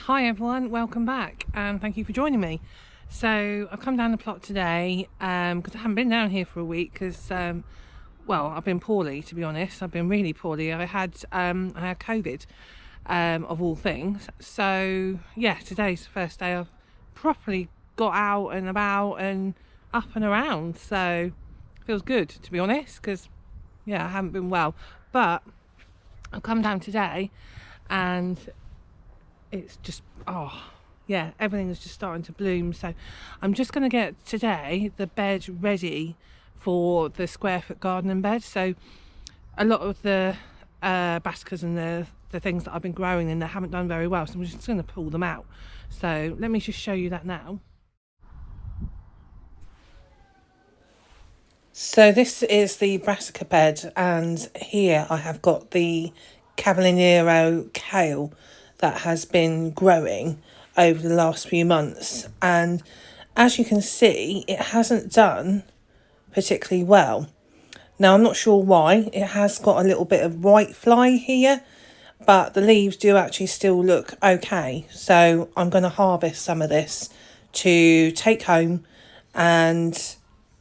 Hi everyone, welcome back and thank you for joining me. So I've come down the plot today because I haven't been down here for a week because well, I've been poorly, to be honest. I've been really poorly. I had COVID of all things. So yeah, today's the first day I've properly got out and about and up and around, so it feels good, to be honest, because yeah, I haven't been well. But I've come down today and it's just, oh yeah, everything is just starting to bloom. So I'm just going to get today the bed ready for the square foot gardening bed. So a lot of the brassicas and the things that I've been growing in there haven't done very well, so I'm just going to pull them out. So let me just show you that now. So this is the brassica bed, and here I have got the Cavalliniero kale that has been growing over the last few months, and as you can see, it hasn't done particularly well. Now I'm not sure why. It has got a little bit of white fly here, but the leaves do actually still look okay. So I'm going to harvest some of this to take home, and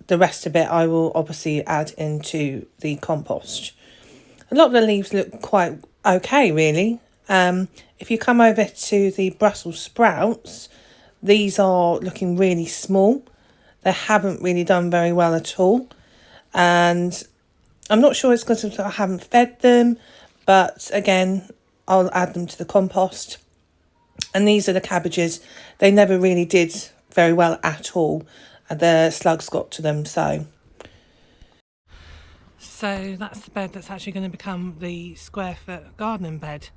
the rest of it I will obviously add into the compost. A lot of the leaves look quite okay, really. If you come over to the Brussels sprouts, these are looking really small. They haven't really done very well at all. And I'm not sure it's because I haven't fed them, but again, I'll add them to the compost. And these are the cabbages. They never really did very well at all. The slugs got to them, so that's the bed that's actually going to become the square foot gardening bed,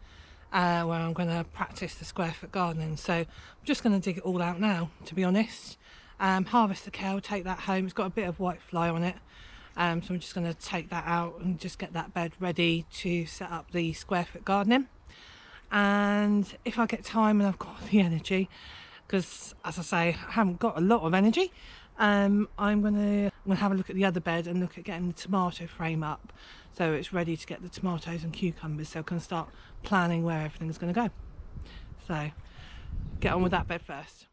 where I'm going to practice the square foot gardening. So I'm just going to dig it all out now, to be honest. Harvest the kale, take that home. It's got a bit of white fly on it, so I'm just going to take that out and just get that bed ready to set up the square foot gardening. And if I get time and I've got the energy, because as I say, I haven't got a lot of energy, I'm gonna have a look at the other bed and look at getting the tomato frame up so it's ready to get the tomatoes and cucumbers, so I can start planning where everything's going to go. So get on with that bed first.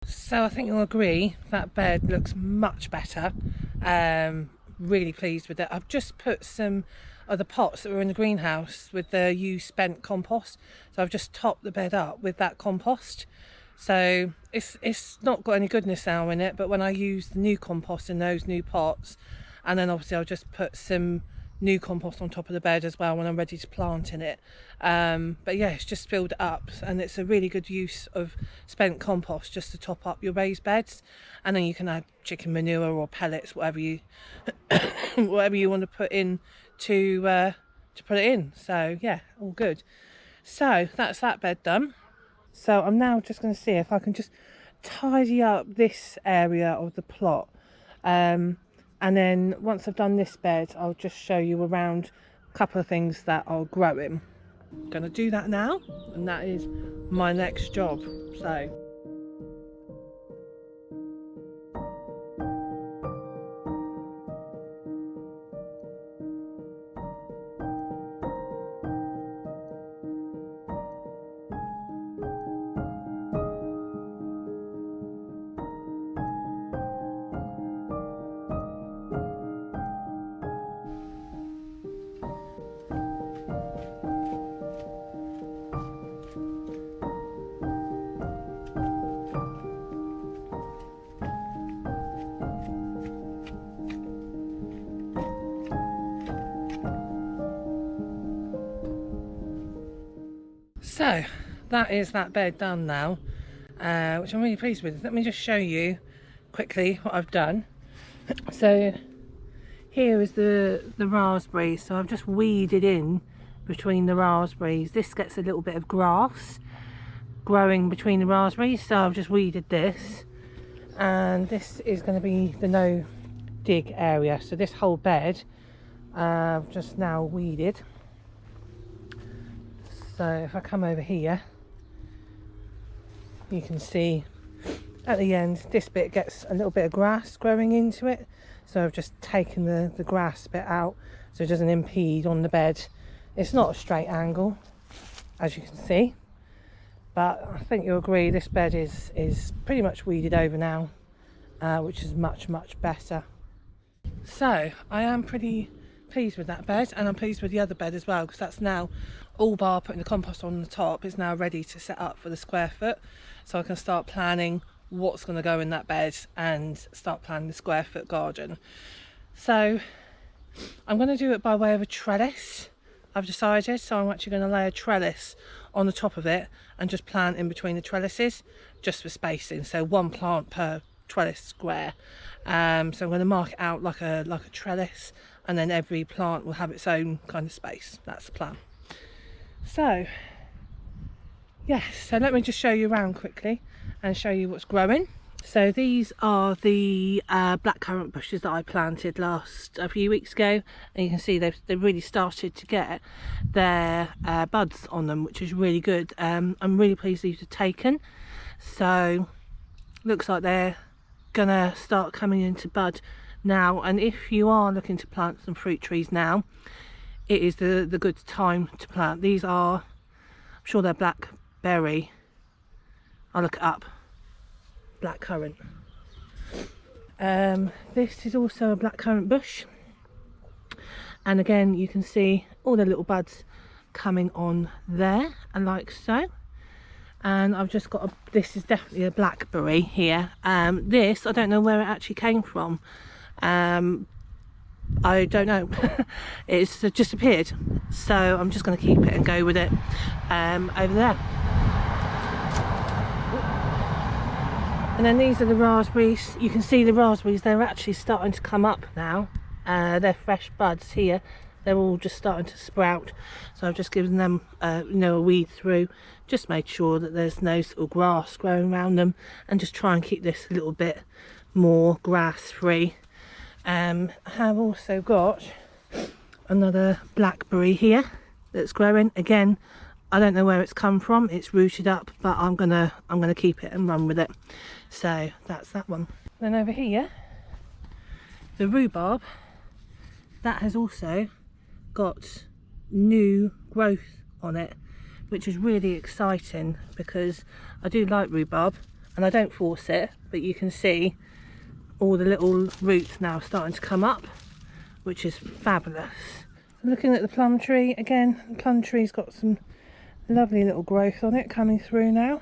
So I think you'll agree that bed looks much better. Really pleased with it. I've just put some of the pots that were in the greenhouse with the used spent compost, so I've just topped the bed up with that compost. So it's not got any goodness now in it, but when I use the new compost in those new pots, and then obviously I'll just put some new compost on top of the bed as well when I'm ready to plant in it. But yeah, it's just filled up, and it's a really good use of spent compost just to top up your raised beds, and then you can add chicken manure or pellets, whatever you whatever you want to put in to put it in. So yeah, all good. So that's that bed done. So I'm now just going to see if I can just tidy up this area of the plot. And then once I've done this bed, I'll just show you around a couple of things that are growing. I'm going to do that now, and that is my next job. So that is that bed done now, which I'm really pleased with. Let me just show you quickly what I've done. So here is the raspberries. So I've just weeded in between the raspberries. This gets a little bit of grass growing between the raspberries, so I've just weeded this. And this is going to be the no dig area. So this whole bed I've just now weeded. So if I come over here, you can see at the end this bit gets a little bit of grass growing into it. So I've just taken the grass bit out so it doesn't impede on the bed. It's not a straight angle, as you can see, but I think you'll agree this bed is pretty much weeded over now, which is much better. So I am pretty pleased with that bed, and I'm pleased with the other bed as well, because that's now all bar putting the compost on the top is now ready to set up for the square foot, so I can start planning what's going to go in that bed and start planning the square foot garden. So I'm going to do it by way of a trellis, I've decided. So I'm actually going to lay a trellis on the top of it and just plant in between the trellises just for spacing, so one plant per trellis square. So I'm going to mark it out like a trellis, and then every plant will have its own kind of space. That's the plan. So yes, so let me just show you around quickly and show you what's growing. So these are the blackcurrant bushes that I planted a few weeks ago, and you can see they've really started to get their buds on them, which is really good. I'm really pleased these are taken. So looks like they're gonna start coming into bud now, and if you are looking to plant some fruit trees now, it is the good time to plant. These are, I'm sure they're blackberry, I'll look it up, blackcurrant. This is also a blackcurrant bush, and again you can see all the little buds coming on there, and like so. And I've just got this is definitely a blackberry here. This, I don't know where it actually came from. I don't know. It's just appeared, so I'm just going to keep it and go with it over there. And then these are the raspberries. You can see the raspberries, they're actually starting to come up now. They're fresh buds here. They're all just starting to sprout, so I've just given them a weed through, just made sure that there's no sort of grass growing around them, and just try and keep this a little bit more grass free. I have also got another blackberry here that's growing. Again, I don't know where it's come from, it's rooted up, but I'm gonna keep it and run with it. So that's that one. Then over here, the rhubarb, that has also got new growth on it, which is really exciting because I do like rhubarb and I don't force it, but you can see all the little roots now starting to come up, which is fabulous. Looking at the plum tree again, the plum tree's got some lovely little growth on it coming through now,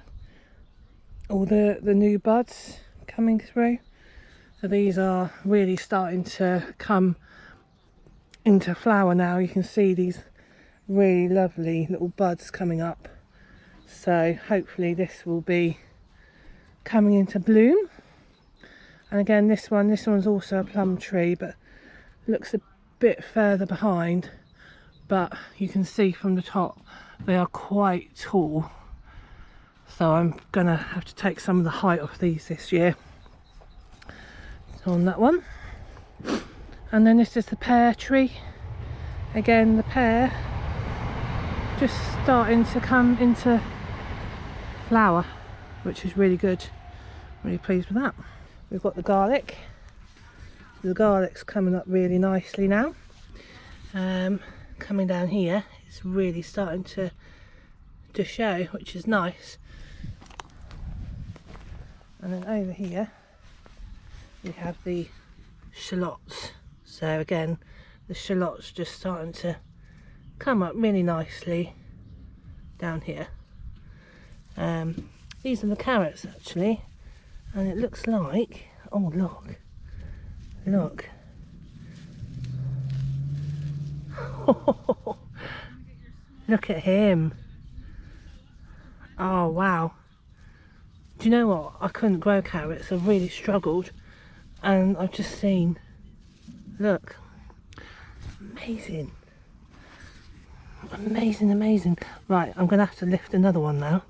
all the new buds coming through. So these are really starting to come into flower now. You can see these really lovely little buds coming up, so hopefully this will be coming into bloom. And again, this one's also a plum tree, but looks a bit further behind, but you can see from the top they are quite tall, so I'm gonna have to take some of the height off these this year. So on that one. And then this is the pear tree. Again, the pear just starting to come into flower, which is really good. Really pleased with that. We've got the garlic. The garlic's coming up really nicely now. Coming down here, it's really starting to show, which is nice. And then over here we have the shallots. So again, the shallots just starting to come up really nicely down here. These are the carrots actually, and it looks like, oh look, look at him. Oh wow. Do you know what? I couldn't grow carrots. I really struggled, and I've just seen, look, amazing. Amazing. Right, I'm gonna have to lift another one now.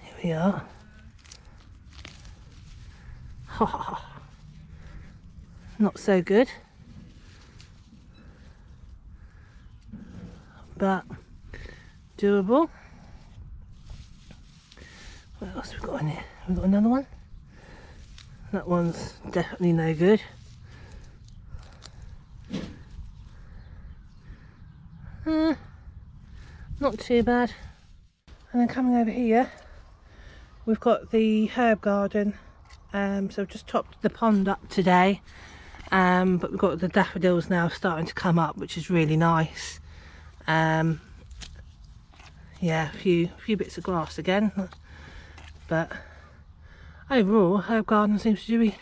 Here we are. Not so good, but doable. What else have we got in here? We've got another one. That one's definitely no good. Not too bad. And then coming over here, we've got the herb garden. So I've just topped the pond up today, but we've got the daffodils now starting to come up, which is really nice. Yeah, a few bits of grass again, but overall herb garden seems to be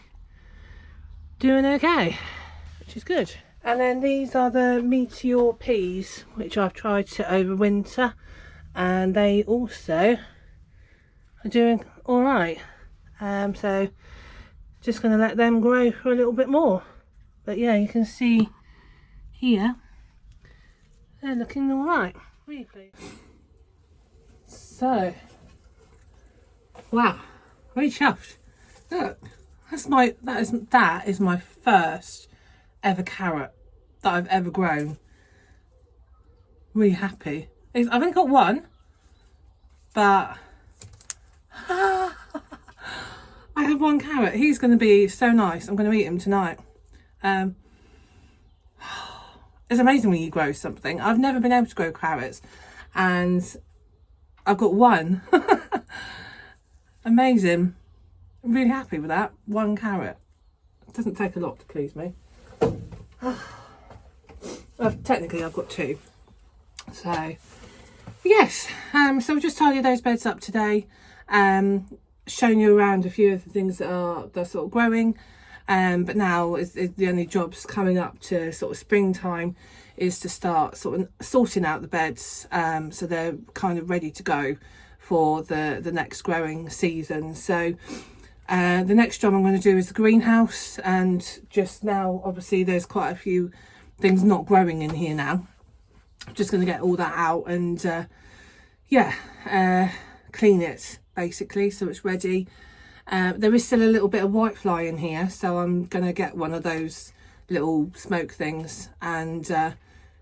doing okay, which is good. And then these are the meteor peas, which I've tried to overwinter, and they also are doing all right. So just going to let them grow for a little bit more. But yeah, you can see here they're looking all right. Really pleased. So, wow, very chuffed. Look, that is my first ever carrot that I've ever grown. Really happy. I've only got one, but I have one carrot. He's going to be so nice. I'm going to eat him tonight. It's amazing when you grow something. I've never been able to grow carrots, and I've got one. Amazing. I'm really happy with that. One carrot. It doesn't take a lot to please me. Technically I've got two. So yes, so we've just tidied those beds up today, showing you around a few of the things that are sort of growing, but now is the only jobs coming up to sort of springtime is to start sort of sorting out the beds, so they're kind of ready to go for the next growing season. So the next job I'm going to do is the greenhouse, and just now obviously there's quite a few things not growing in here now. I'm just going to get all that out and clean it basically so it's ready. There is still a little bit of whitefly in here, so I'm going to get one of those little smoke things and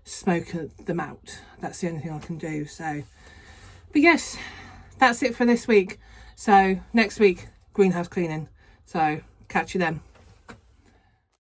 smoke them out. That's the only thing I can do. So, but yes, that's it for this week. So next week, greenhouse cleaning. So catch you then.